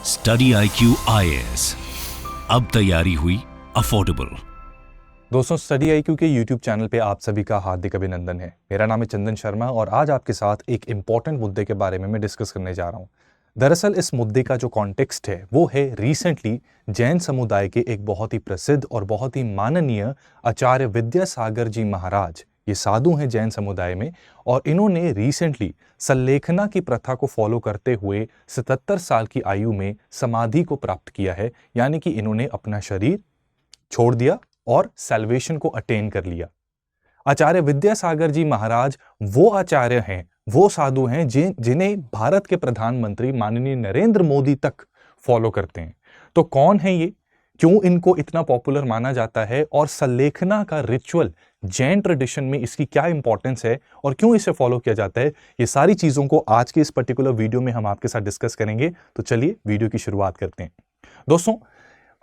Study IQ IAS, अब तैयारी हुई अफोर्डेबल। दोस्तों, स्टडी IQ के YouTube चैनल पे आप सभी का हार्दिक अभिनंदन है। मेरा नाम है चंदन शर्मा और आज आपके साथ एक इंपॉर्टेंट मुद्दे के बारे में मैं डिस्कस करने जा रहा हूँ। दरअसल इस मुद्दे का जो कॉन्टेक्स्ट है वो है रिसेंटली जैन समुदाय के एक बहुत ही प्रसिद्ध और बहुत ही माननीय आचार्य विद्यासागर जी महाराज, ये साधु हैं जैन समुदाय में, और इन्होंने रिसेंटली सल्लेखना की प्रथा को फॉलो करते हुए 77 साल की आयु में समाधि को प्राप्त किया है। यानी कि इन्होंने अपना शरीर छोड़ दिया और सैल्वेशन को अटेन कर लिया। आचार्य विद्यासागर जी महाराज वो आचार्य हैं, वो साधु हैं जिन्हें भारत के प्रधानमंत्री माननीय नरेंद्र मोदी तक फॉलो करते हैं। तो कौन है ये, क्यों इनको इतना पॉपुलर माना जाता है और सल्लेखना का रिचुअल जैन ट्रेडिशन में इसकी क्या इंपॉर्टेंस है और क्यों इसे फॉलो किया जाता है, ये सारी चीजों को आज के इस पर्टिकुलर वीडियो में हम आपके साथ डिस्कस करेंगे। तो चलिए वीडियो की शुरुआत करते हैं। दोस्तों,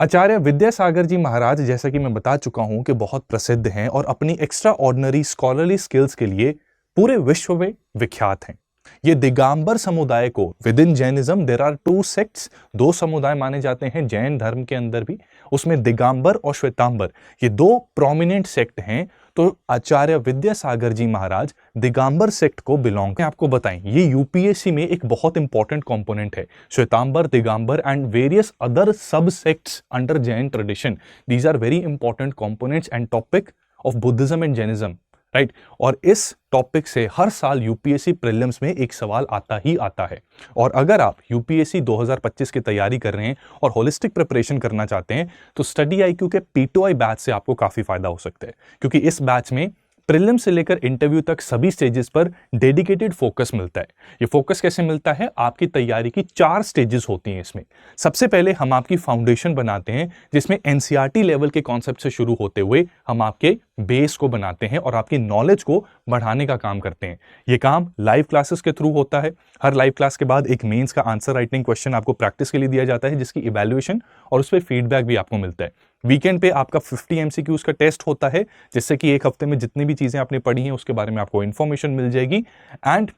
आचार्य विद्यासागर जी महाराज, जैसा कि मैं बता चुका हूं कि बहुत प्रसिद्ध हैं और अपनी एक्स्ट्रा ऑर्डिनरी स्कॉलरली स्किल्स के लिए पूरे विश्व में विख्यात हैं। ये दिगंबर समुदाय को, within Jainism there are two sects, दो समुदाय माने जाते हैं जैन धर्म के अंदर भी, उसमें दिगंबर और श्वेतांबर, ये दो प्रोमिनेंट सेक्ट हैं। तो आचार्य विद्यासागर जी महाराज दिगंबर सेक्ट को बिलोंग करते हैं। आपको बताएं, ये यूपीएससी में एक बहुत इंपॉर्टेंट कंपोनेंट है। Shwetambar, Digambar and various other sub sects under Jain tradition, these are very important components and topic of Buddhism and Jainism, right. और इस टॉपिक से हर साल यूपीएससी प्रीलिम्स में एक सवाल आता ही आता है। और अगर आप यूपीएससी 2025 की तैयारी कर रहे हैं और होलिस्टिक प्रिपरेशन करना चाहते हैं तो स्टडी IQ के P2I बैच से आपको काफी फायदा हो सकता है, क्योंकि इस बैच में प्रीलिम से लेकर इंटरव्यू तक सभी स्टेजेस पर डेडिकेटेड फोकस मिलता है। ये फोकस कैसे मिलता है? आपकी तैयारी की 4 स्टेजेस होती हैं इसमें। सबसे पहले हम आपकी फाउंडेशन बनाते हैं, जिसमें एनसीईआरटी लेवल के कॉन्सेप्ट से शुरू होते हुए हम आपके बेस को बनाते हैं और आपकी नॉलेज को बढ़ाने का काम करते हैं। ये काम लाइव क्लासेस के थ्रू होता है। हर लाइव क्लास के बाद एक मेंस का आंसर राइटिंग क्वेश्चन आपको प्रैक्टिस के लिए दिया जाता है, जिसकी इवैल्यूएशन और उस पर फीडबैक भी आपको मिलता है। वीकेंड पे आपका 50 MCQs का टेस्ट होता है, जिससे कि एक हफ्ते में जितनी भी चीजें आपने पढ़ी हैं उसके बारे में आपको इंफॉर्मेशन मिल जाएगी। एंड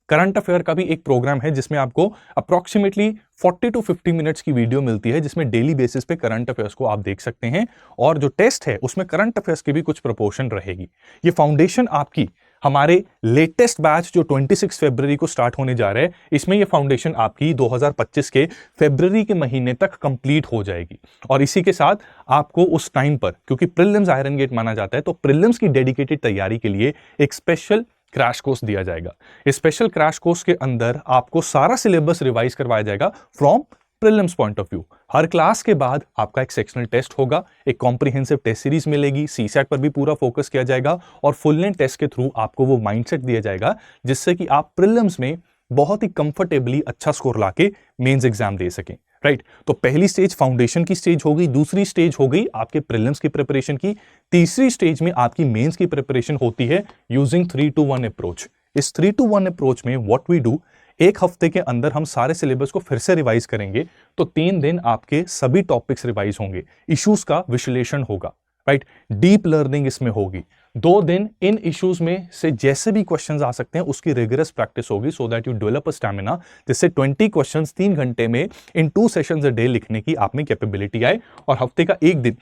करंट अफेयर का भी एक प्रोग्राम है जिसमें आपको अप्रॉक्सीमेटली 40 to 50 मिनट्स की वीडियो मिलती है, जिसमें डेली बेसिस पे करंट अफेयर्स को आप देख सकते हैं। और जो टेस्ट है उसमें करंट अफेयर्स की भी कुछ प्रोपोर्शन रहेगी। ये फाउंडेशन आपकी हमारे लेटेस्ट बैच जो 26 फरवरी को स्टार्ट होने जा रहा है, इसमें ये फाउंडेशन आपकी 2025 के फरवरी के महीने तक कंप्लीट हो जाएगी। और इसी के साथ आपको उस टाइम पर, क्योंकि प्रीलिम्स आयरन गेट माना जाता है, तो प्रीलिम्स की डेडिकेटेड तैयारी के लिए एक स्पेशल क्रैश कोर्स दिया जाएगा। इस स्पेशल क्रैश कोर्स के अंदर आपको सारा सिलेबस रिवाइज करवाया जाएगा from prelims point of view. Her class के बाद आपका एक सेक्शनल टेस्ट होगा, एक कॉम्प्रिहेंसिव टेस्ट सीरीज मिलेगी, सीसैट पर भी पूरा फोकस किया जाएगा और फुल लेंथ टेस्ट के थ्रू आपको वो माइंडसेट दिया जाएगा जिससे कि आप प्रीलिम्स में बहुत ही कंफर्टेबली अच्छा स्कोर लाके मेंस एग्जाम दे सकें, राइट। तो पहली स्टेज फाउंडेशन की स्टेज हो गई, दूसरी स्टेज हो गई आपके प्रीलिम्स की प्रिपरेशन की, तीसरी स्टेज में आपकी मेंस की प्रिपरेशन होती है यूजिंग 3-to-1 अप्रोच। इस 3-to-1 अप्रोच में व्हाट वी डू, एक हफ्ते के अंदर हम सारे सिलेबस को फिर से रिवाइज करेंगे। तो 3 दिन आपके सभी टॉपिक्स रिवाइज होंगे, इश्यूज का विश्लेषण होगा, राइट, डीप लर्निंग इसमें होगी। 2 दिन इन इश्यूज में से जैसे भी क्वेश्चंस आ सकते हैं उसकी रिगरस प्रैक्टिस होगी, so that you develop a stamina, जिससे 20 क्वेश्चंस 3 घंटे में इन 2 सेशंस अ डे लिखने की आप में कैपेबिलिटी आए। और हफ्ते का एक दिन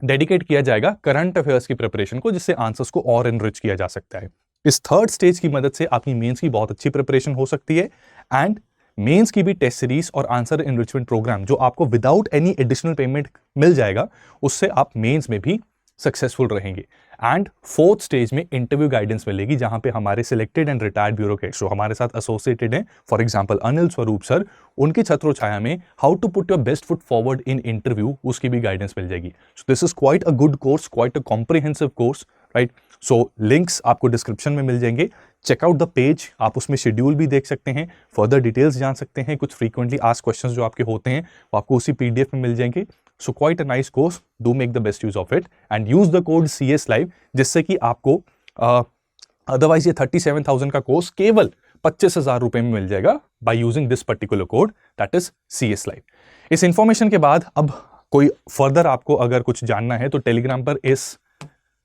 डेडिकेट किया जाएगा करंट अफेयर्स की प्रिपरेशन को, जिससे आंसर्स को और एनरिच किया जा सकता है। इस थर्ड स्टेज की मदद से आपकी मेंस की बहुत अच्छी प्रिपरेशन हो सकती है। एंड मेंस की भी टेस्ट सीरीज और आंसर एनरिचमेंट प्रोग्राम जो आपको विदाउट एनी एडिशनल पेमेंट मिल जाएगा, उससे आप मेंस में भी सक्सेसफुल रहेंगे। एंड फोर्थ स्टेज में इंटरव्यू गाइडेंस मिलेगी, जहां पे हमारे सिलेक्टेड एंड रिटायर्ड ब्यूरोक्रेट्स जो हमारे साथ एसोसिएटेड हैं, for example Anil Swarup sir, उनकी छत्रो छाया में how to put your best foot forward in interview, उसकी भी गाइडेंस मिल जाएगी। So this is quite a good course, quite a comprehensive course, right. So links आपको डिस्क्रिप्शन में मिल जाएंगे। चेकआउट द पेज, आप उसमें शेड्यूल भी देख सकते हैं, फर्दर डिटेल्स जान सकते हैं, कुछ फ्रीक्वेंटली आस्क्ड क्वेश्चंस जो आपके होते हैं वो आपको उसी PDF में मिल जाएंगे। So quite a nice course, do make the best use of it and use the code CS Live, जिससे कि आपको अदरवाइज ये 37,000 का कोर्स केवल 25,000 रुपए में मिल जाएगा by using this particular code, that is CS Live। इस इंफॉर्मेशन के बाद अब कोई फर्दर आपको अगर कुछ जानना है तो टेलीग्राम पर, इस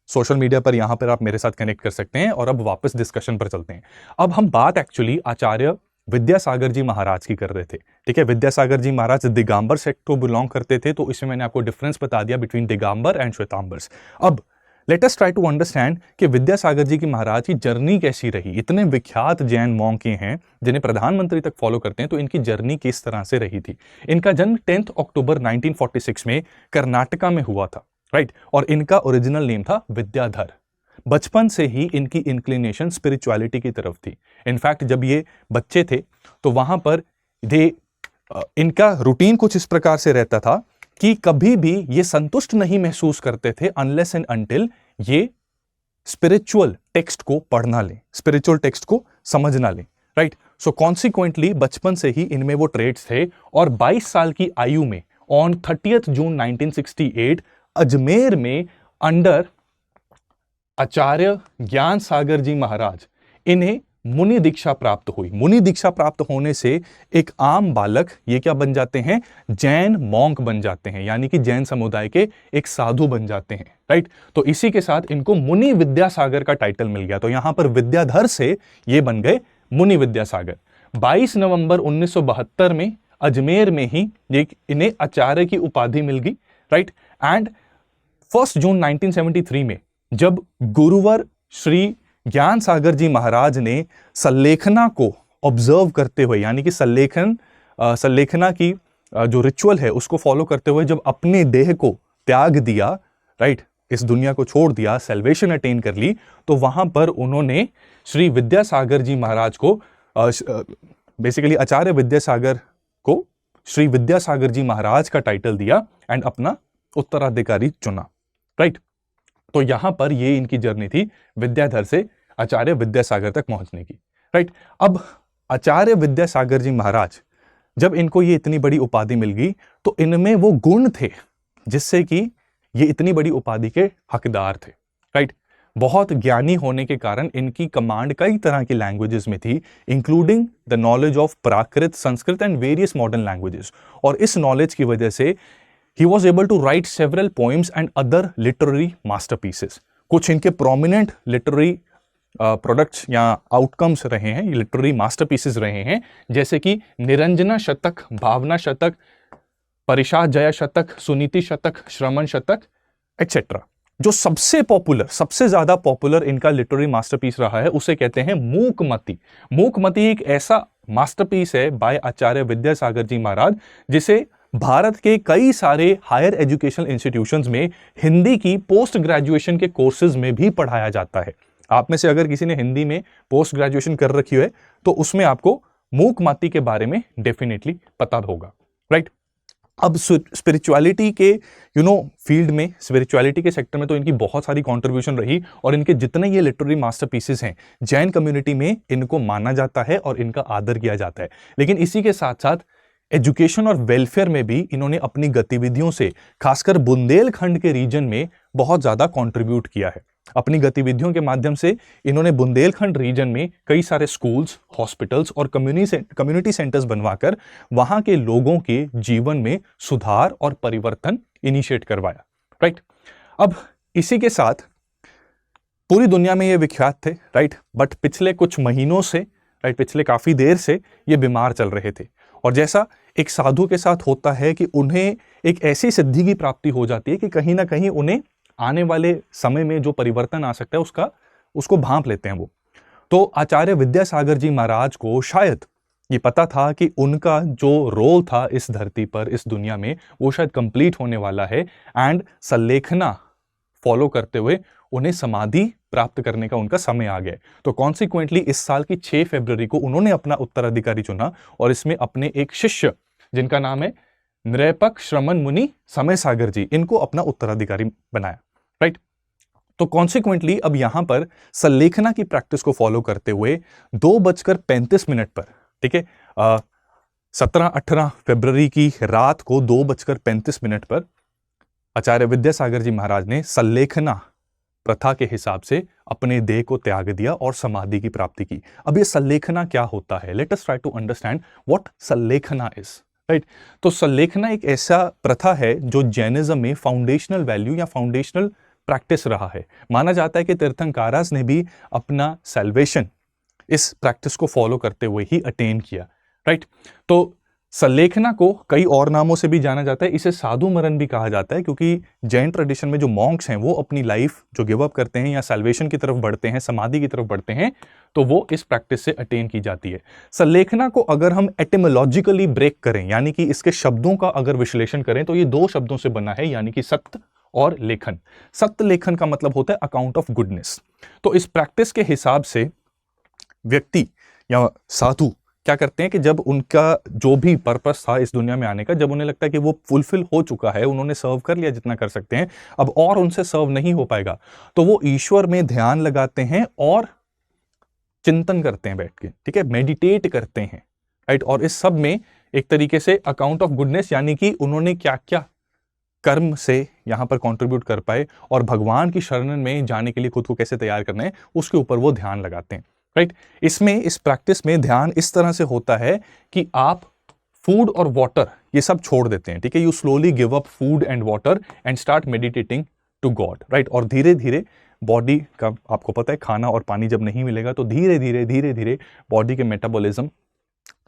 सोशल मीडिया पर, यहां पर आप मेरे साथ कनेक्ट कर सकते हैं। और अब वापस डिस्कशन पर चलते हैं। अब हम बात एक्चुअली आचार्य विद्यासागर जी महाराज की कर रहे थे। ठीक है, विद्यासागर जी महाराज दिगंबर सेक्ट को बिलोंग करते थे, तो इसमें मैंने आपको डिफरेंस बता दिया बिटवीन दिगंबर एंड श्वेतांबर्स। अब let us try to understand कि विद्यासागर जी की महाराज की जर्नी कैसी रही। इतने विख्यात जैन मॉन्क के हैं जिन्हें प्रधानमंत्री तक फॉलो करते हैं, तो इनकी जर्नी किस तरह से रही थी। इनका जन्म 10 अक्टूबर 1946 में कर्नाटका में हुआ था, राइट। और इनका ओरिजिनल नेम था विद्याधर। बचपन से ही इनकी इंक्लिनेशन स्पिरिचुअलिटी की तरफ थी। इनफैक्ट जब ये बच्चे थे तो वहां पर इनका रूटीन कुछ इस प्रकार से रहता था कि कभी भी ये संतुष्ट नहीं महसूस करते थे अनलेस एंड अनटिल ये स्पिरिचुअल टेक्स्ट को पढ़ना लें, स्पिरिचुअल टेक्स्ट को समझना लें, राइट। सो कॉन्सिक्वेंटली बचपन से ही इनमें वो ट्रेड्स थे। और 22 साल की आयु में ऑन 30 जून 1968 अजमेर में अंडर आचार्य ज्ञान सागर जी महाराज इन्हें मुनि दीक्षा प्राप्त हुई। मुनि दीक्षा प्राप्त होने से एक आम बालक ये क्या बन जाते हैं, जैन मॉन्क बन जाते हैं, यानी कि जैन समुदाय के एक साधु बन जाते हैं, राइट। तो इसी के साथ इनको मुनि विद्यासागर का टाइटल मिल गया। तो यहां पर विद्याधर से ये बन गए मुनि विद्यासागर। 22 नवंबर 1972 में अजमेर में ही इन्हें आचार्य की उपाधि मिल गई, राइट। एंड 1 जून 1973 में जब गुरुवर श्री ज्ञान सागर जी महाराज ने सल्लेखना को ऑब्जर्व करते हुए, यानी कि सल्लेखना की जो रिचुअल है उसको फॉलो करते हुए जब अपने देह को त्याग दिया, राइट, इस दुनिया को छोड़ दिया, सेल्वेशन अटेन कर ली, तो वहां पर उन्होंने श्री विद्यासागर जी महाराज को बेसिकली आचार्य विद्यासागर को श्री विद्यासागर जी महाराज का टाइटल दिया एंड अपना उत्तराधिकारी चुना, राइट। तो यहां पर ये इनकी जर्नी थी विद्याधर से आचार्य विद्यासागर तक पहुंचने की, राइट। अब आचार्य विद्यासागर जी महाराज जब इनको ये इतनी बड़ी उपाधि मिल गई तो इनमें वो गुण थे जिससे कि ये इतनी बड़ी उपाधि के हकदार थे, राइट। बहुत ज्ञानी होने के कारण इनकी कमांड कई तरह की लैंग्वेजेस में थी, including the knowledge of Prakrit, Sanskrit and various modern languages. और इस नॉलेज की वजह से he was able to write several poems and other literary masterpieces। कुछ इनके prominent literary प्रोडक्ट्स या आउटकम्स रहे हैं, लिटरेरी मास्टरपीसेस रहे हैं, जैसे कि निरंजना शतक, भावना शतक, परिषाद जया शतक, सुनीति शतक, श्रमण शतक एक्सेट्रा। जो सबसे पॉपुलर, सबसे ज्यादा पॉपुलर इनका लिटरेरी मास्टरपीस रहा है उसे कहते हैं मूकमती। मूकमती एक ऐसा मास्टरपीस है बाय आचार्य विद्यासागर जी महाराज जिसे भारत के कई सारे हायर एजुकेशनल इंस्टीट्यूशंस में हिंदी की पोस्ट ग्रेजुएशन के कोर्सेज में भी पढ़ाया जाता है। आप में से अगर किसी ने हिंदी में पोस्ट ग्रेजुएशन कर रखी है तो उसमें आपको मूकमती के बारे में डेफिनेटली पता होगा, राइट। अब स्पिरिचुअलिटी के फील्ड में, स्पिरिचुअलिटी के सेक्टर में तो इनकी बहुत सारी कंट्रीब्यूशन रही और इनके जितने ये लिटरेरी मास्टरपीसेस हैं जैन कम्युनिटी में इनको माना जाता है और इनका आदर किया जाता है। लेकिन इसी के साथ साथ एजुकेशन और वेलफेयर में भी इन्होंने अपनी गतिविधियों से खासकर बुंदेलखंड के रीजन में बहुत ज्यादा कंट्रीब्यूट किया है। अपनी गतिविधियों के माध्यम से इन्होंने बुंदेलखंड रीजन में कई सारे स्कूल्स, हॉस्पिटल्स और कम्युनिटी सेंटर्स बनवाकर वहां के लोगों के जीवन में सुधार और परिवर्तन इनिशिएट करवाया, राइट। अब इसी के साथ पूरी दुनिया में ये विख्यात थे, राइट, बट पिछले कुछ महीनों से, राइट, पिछले काफी देर से ये बीमार चल रहे थे। और जैसा एक साधु के साथ होता है कि उन्हें एक ऐसी सिद्धि की प्राप्ति हो जाती है कि कहीं ना कहीं उन्हें आने वाले समय में जो परिवर्तन आ सकता है उसको भांप लेते हैं वो। तो आचार्य विद्यासागर जी महाराज को शायद ये पता था कि उनका जो रोल था इस धरती पर, इस दुनिया में, वो शायद कंप्लीट होने वाला है एंड सल्लेखना फॉलो करते हुए उन्हें समाधि प्राप्त करने का उनका समय आ गया। तो कॉन्सिक्वेंटली इस साल की 6 फरवरी को उन्होंने अपना उत्तराधिकारी चुना और इसमें अपने एक शिष्य जिनका नाम है नृपक श्रमण मुनि समय सागर जी, इनको अपना उत्तराधिकारी बनाया, राइट। तो कॉन्सिक्वेंटली अब यहां पर सल्लेखना की प्रैक्टिस को फॉलो करते हुए 2:35 पर, ठीक है, 17-18 फरवरी की रात को 2:35 पर आचार्य विद्यासागर जी महाराज ने सल्लेखना प्रथा के हिसाब से अपने देह को त्याग दिया और समाधि की प्राप्ति की। अब ये सल्लेखना क्या होता है? Let us try to understand what sallekhana is, right. तो सल्लेखना एक ऐसा प्रथा है जो जैनिज्म में फाउंडेशनल वैल्यू या फाउंडेशनल प्रैक्टिस रहा है। माना जाता है कि तीर्थंकारास ने भी अपना सैल्वेशन इस प्रैक्टिस को फॉलो करते हुए ही अटेन किया, राइट। तो सल्लेखना को कई और नामों से भी जाना जाता है, इसे साधु मरण भी कहा जाता है, क्योंकि जैन ट्रेडिशन में जो मॉन्क्स हैं वो अपनी लाइफ जो गिव अप करते हैं या सैल्वेशन की तरफ बढ़ते हैं, समाधि की तरफ बढ़ते हैं, तो वो इस प्रैक्टिस से अटेन की जाती है। सल्लेखना को अगर हम एटिमोलॉजिकली ब्रेक करें, यानी कि इसके शब्दों का अगर विश्लेषण करें, तो ये दो शब्दों से बना है, यानी कि सत्य और लेखन। सत्य लेखन का मतलब होता है अकाउंट ऑफ गुडनेस। तो इस प्रैक्टिस के हिसाब से व्यक्ति या साधु क्या करते हैं कि जब उनका जो भी पर्पस था इस दुनिया में आने का, जब उन्हें लगता है कि वो फुलफिल हो चुका है, उन्होंने सर्व कर लिया जितना कर सकते हैं, अब और उनसे सर्व नहीं हो पाएगा, तो वो ईश्वर में ध्यान लगाते हैं और चिंतन करते हैं बैठ के, ठीक है, मेडिटेट करते हैं, राइट। और इस सब में एक तरीके से अकाउंट ऑफ गुडनेस, यानी कि उन्होंने क्या क्या कर्म से यहां पर कंट्रीब्यूट कर पाए और भगवान की शरण में जाने के लिए खुद को कैसे तैयार करना है, उसके ऊपर वो ध्यान लगाते हैं, राइट। इसमें, इस प्रैक्टिस में ध्यान इस तरह से होता है कि आप फूड और वाटर ये सब छोड़ देते हैं, ठीक है। You slowly give up food and water and start meditating to God, right. और धीरे धीरे बॉडी का, आपको पता है, खाना और पानी जब नहीं मिलेगा तो धीरे धीरे बॉडी के metabolism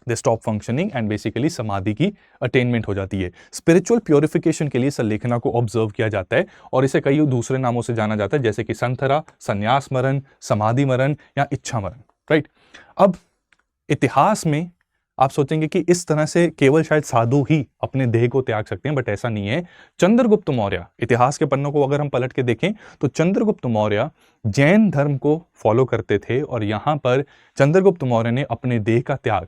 they stop functioning and basically समाधि की अटेनमेंट हो जाती है। स्पिरिचुअल प्योरिफिकेशन के लिए सल्लेखना को ऑब्जर्व किया जाता है और इसे कई दूसरे नामों से जाना जाता है, जैसे कि संथरा, संन्यास मरण, समाधि मरण या इच्छा मरण, राइट। अब इतिहास में आप सोचेंगे कि इस तरह से केवल शायद साधु ही अपने देह को त्याग सकते हैं, बट ऐसा नहीं है। चंद्रगुप्त मौर्य, इतिहास के पन्नों को अगर हम पलट के देखें तो चंद्रगुप्त मौर्य जैन धर्म को फॉलो करते थे और यहां पर चंद्रगुप्त मौर्य ने अपने देह का त्याग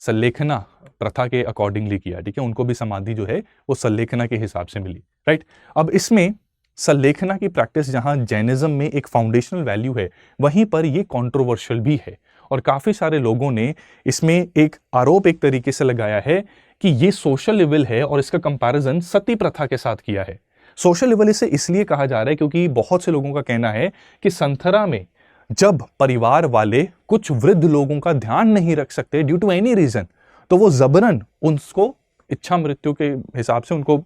सल्लेखना प्रथा के अकॉर्डिंगली किया, ठीक है। उनको भी समाधि जो है वो सल्लेखना के हिसाब से मिली, राइट। अब इसमें सल्लेखना की प्रैक्टिस जहां जैनिज्म में एक फाउंडेशनल वैल्यू है, वहीं पर ये कंट्रोवर्शियल भी है और काफी सारे लोगों ने इसमें एक आरोप एक तरीके से लगाया है कि ये सोशल इविल है और इसका कंपैरिजन सती प्रथा के साथ किया है। सोशल इविल इसे इसलिए कहा जा रहा है क्योंकि बहुत से लोगों का कहना है कि संथरा में जब परिवार वाले कुछ वृद्ध लोगों का ध्यान नहीं रख सकते ड्यू टू एनी रीजन, तो वो जबरन उनको इच्छा मृत्यु के हिसाब से उनको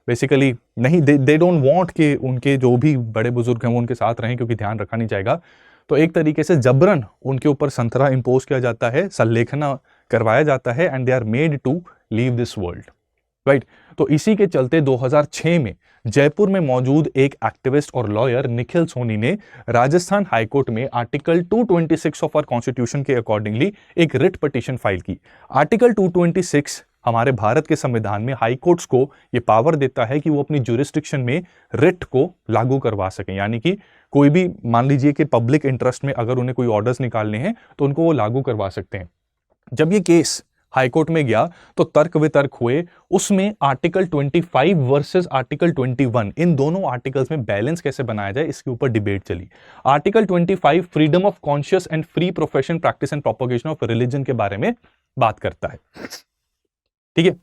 बेसिकली नहीं, दे डोंट वांट कि उनके जो भी बड़े बुजुर्ग हैं वो उनके साथ रहें क्योंकि ध्यान रखा नहीं जाएगा, तो एक तरीके से जबरन उनके ऊपर संथरा इंपोज किया जाता है, सल्लेखना करवाया जाता है and they are made to leave this world, right. तो इसी के चलते 2006 में जयपुर में मौजूद एक एक्टिविस्ट और लॉयर निखिल सोनी ने राजस्थान हाईकोर्ट में आर्टिकल 226 ऑफ आवर कॉन्स्टिट्यूशन के अकॉर्डिंगली एक रिट पिटीशन फाइल की। आर्टिकल 226 हमारे भारत के संविधान में हाई कोर्ट्स को यह पावर देता है कि वो अपनी ज्यूरिस्डिक्शन में रिट को लागू करवा सकें, यानी कि कोई भी, मान लीजिए कि पब्लिक इंटरेस्ट में अगर उन्हें कोई ऑर्डर्स निकालने हैं तो उनको वो लागू करवा सकते हैं। जब ये केस हाईकोर्ट में गया तो तर्क वितर्क हुए, उसमें आर्टिकल 25 वर्सेस आर्टिकल 21, इन दोनों आर्टिकल्स में बैलेंस कैसे बनाया जाए इसके ऊपर डिबेट चली। Article 25 freedom of conscious and free profession, practice and propagation of religion के बारे में बात करता है, ठीक है।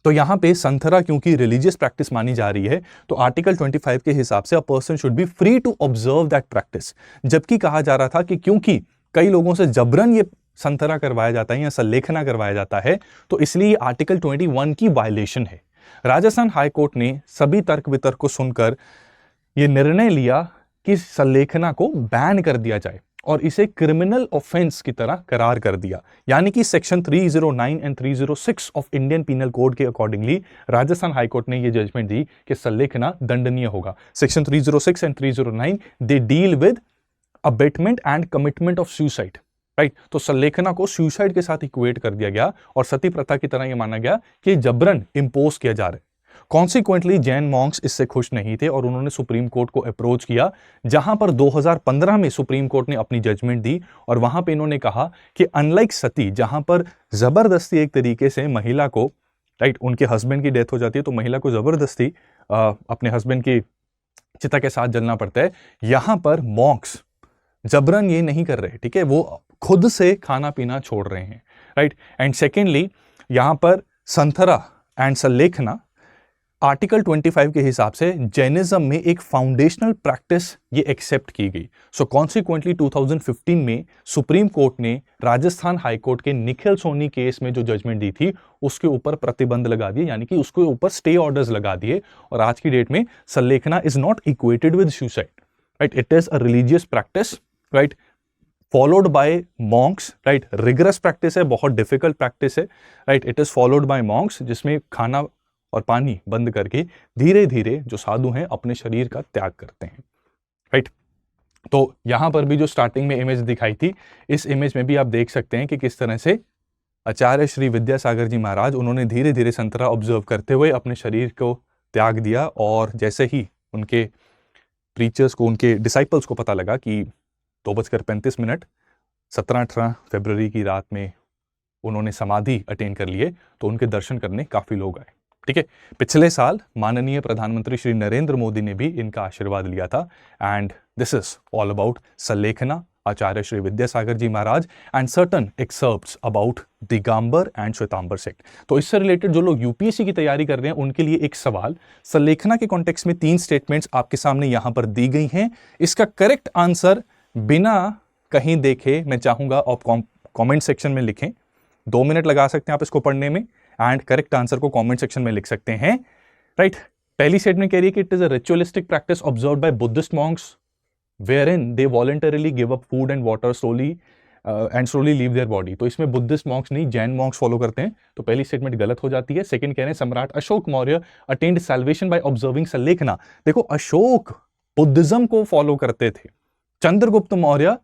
तो यहां पे संथरा क्योंकि रिलीजियस प्रैक्टिस मानी जा रही है, तो आर्टिकल 25 के हिसाब से a person should be free to observe that practice, जबकि कहा जा रहा था कि क्योंकि कई लोगों से जबरन ये संथरा करवाया जाता है या सल्लेखना करवाया जाता है, तो इसलिए ये आर्टिकल 21 की वायलेशन है। राजस्थान हाईकोर्ट ने सभी तर्क वितर्क को सुनकर यह निर्णय लिया कि सल्लेखना को बैन कर दिया जाए और इसे क्रिमिनल ऑफेंस की तरह करार कर दिया, यानी कि section 309 and 306 of Indian penal code के अकॉर्डिंगली राजस्थान हाईकोर्ट ने यह जजमेंट दी कि सल्लेखना दंडनीय होगा। Section 306 and 309 they deal with abetment and commitment of suicide, right. तो सल्लेखना को सुसाइड के साथ इक्वेट कर दिया गया और सती प्रथा की तरह यह माना गया कि जबरन इंपोज किया जा रहा है। कॉन्सिक्वेंटली जैन मॉन्क्स इससे खुश नहीं थे और उन्होंने सुप्रीम कोर्ट को अप्रोच किया, जहां पर 2015 में सुप्रीम कोर्ट ने अपनी जजमेंट दी और वहां पे इन्होंने कहा कि अनलाइक सती, जहां पर जबरदस्ती एक तरीके से महिला को, राइट, उनके हस्बैंड की डेथ हो जाती है तो महिला को जबरदस्ती अपने हस्बैंड की चिता के साथ जलना पड़ता है, यहां पर मॉन्क्स जबरन ये नहीं कर रहे, ठीक है, वो खुद से खाना पीना छोड़ रहे हैं, राइट। एंड सेकेंडली यहां पर संथरा एंड सल्लेखना आर्टिकल 25 के हिसाब से जैनिज्म में एक फाउंडेशनल प्रैक्टिस ये एक्सेप्ट की गई। सो कॉन्सिक्वेंटली 2015 में सुप्रीम कोर्ट ने राजस्थान हाईकोर्ट के निखिल सोनी केस में जो जजमेंट दी थी उसके ऊपर प्रतिबंध लगा दिए, यानी कि उसके ऊपर स्टे ऑर्डर्स लगा दिए और आज की डेट में sallekhana is not equated with suicide, right, it is a religious practice, right. Followed by monks, right. Rigorous practice है, बहुत डिफिकल्ट प्रैक्टिस है, right. It is followed by monks, जिसमें खाना और पानी बंद करके धीरे धीरे जो साधु हैं अपने शरीर का त्याग करते हैं, राइट। तो यहां पर भी जो स्टार्टिंग में इमेज दिखाई थी, इस इमेज में भी आप देख सकते हैं कि किस तरह से आचार्य श्री विद्यासागर जी महाराज, उन्होंने धीरे धीरे संतरा ऑब्जर्व करते हुए अपने शरीर को त्याग दिया। और जैसे ही उनके प्रीचर्स को, उनके डिसाइपल्स को पता लगा कि 2:35 17-18 फरवरी की रात में उन्होंने समाधि अटेन कर लिए, तो उनके दर्शन करने काफी लोग आए, ठीक है। पिछले साल माननीय प्रधानमंत्री श्री नरेंद्र मोदी ने भी इनका आशीर्वाद लिया था। And this is all about sallekhana, Acharya Shri Vidyasagar ji Maharaj and certain excerpts about Digambar and Shwetambar sect. तो इससे रिलेटेड जो लोग यूपीएससी की तैयारी कर रहे हैं उनके लिए एक सवाल, सल्लेखना के कॉन्टेक्स्ट में 3 स्टेटमेंट्स आपके सामने यहां पर दी गई हैं। इसका करेक्ट आंसर बिना कहीं देखे मैं चाहूंगा आप कॉमेंट सेक्शन में लिखें। 2 मिनट लगा सकते हैं आप इसको पढ़ने में, एंड करेक्ट आंसर को कमेंट सेक्शन में लिख सकते हैं, राइट। पहली स्टेटमेंट कह रही है कि it is a ritualistic practice observed bye Buddhist Monks wherein they voluntarily give up food and water slowly and slowly leave their body। तो इसमें बुद्धिस्ट मॉन्क्स नहीं, जैन मॉन्क्स फॉलो करते हैं। तो पहली स्टेटमेंट गलत हो जाती है। सेकंड कह रहे हैं Samrat Ashok Maurya attained salvation by observing sallekhana. देखो, अशोक बुद्धिज्म को फॉलो करते थे, चंद्रगुप्त मौर्य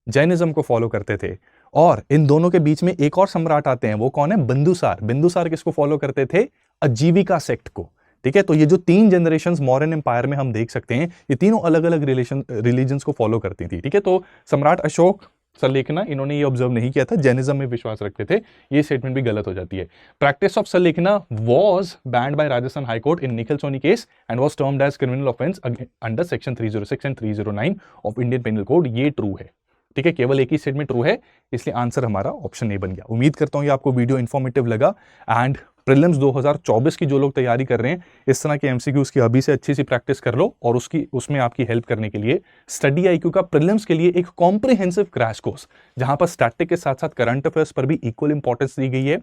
जैनिज्म को फॉलो करते थे, और इन दोनों के बीच में एक और सम्राट आते हैं, वो कौन है? बिंदुसार। बिंदुसार किसको फॉलो करते थे? आजीविका सेक्ट को, ठीक है। तो ये जो 3 जनरेशंस मौर्यन एम्पायर में हम देख सकते हैं, ये तीनों अलग अलग रिलीजन्स को फॉलो करती थी, ठीक है। तो सम्राट अशोक सल्लेखना इन्होंने ये ऑब्जर्व नहीं किया था, जैनिज्म में विश्वास रखते थे। ये स्टेटमेंट भी गलत हो जाती है। Practice of sallekhana was banned by Rajasthan high court in Nikhil Soni case and was termed as criminal offence under section 306 and 309 of Indian penal code. ये ट्रू है, ठीक है। केवल एक ही स्टेटमेंट ट्रू है, इसलिए आंसर हमारा ऑप्शन ए बन गया। उम्मीद करता हूं ये आपको वीडियो इंफॉर्मेटिव लगा। एंड प्रीलिम्स 2024 की जो लोग तैयारी कर रहे हैं, इस तरह के एमसीक्यूज की अभी से अच्छी सी प्रैक्टिस कर लो, और उसमें आपकी हेल्प करने के लिए स्टडी आईक्यू का प्रीलिम्स के लिए एक कॉम्प्रिहेंसिव क्रैश कोर्स, जहां पर स्टैटिक के साथ साथ करंट अफेयर्स पर भी इक्वल इंपॉर्टेंस दी गई है,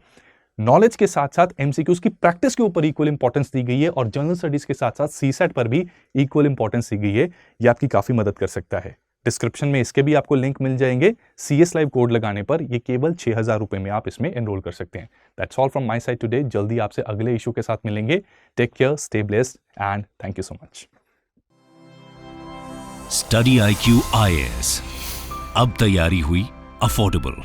नॉलेज के साथ साथ एमसीक्यूज की प्रैक्टिस के ऊपर इक्वल इंपॉर्टेंस दी गई है, और जनरल स्टडीज के साथ साथ सीसेट पर भी इक्वल इंपॉर्टेंस दी गई है। ये आपकी काफी मदद कर सकता है। डिस्क्रिप्शन में इसके भी आपको लिंक मिल जाएंगे। CS लाइव कोड लगाने पर ये केवल 6000 रुपए में आप इसमें एनरोल कर सकते हैं। That's all from my side today. जल्दी आपसे अगले इशू के साथ मिलेंगे। Take care, stay blessed and thank you so much. Study IQ IAS, अब तैयारी हुई अफोर्डेबल।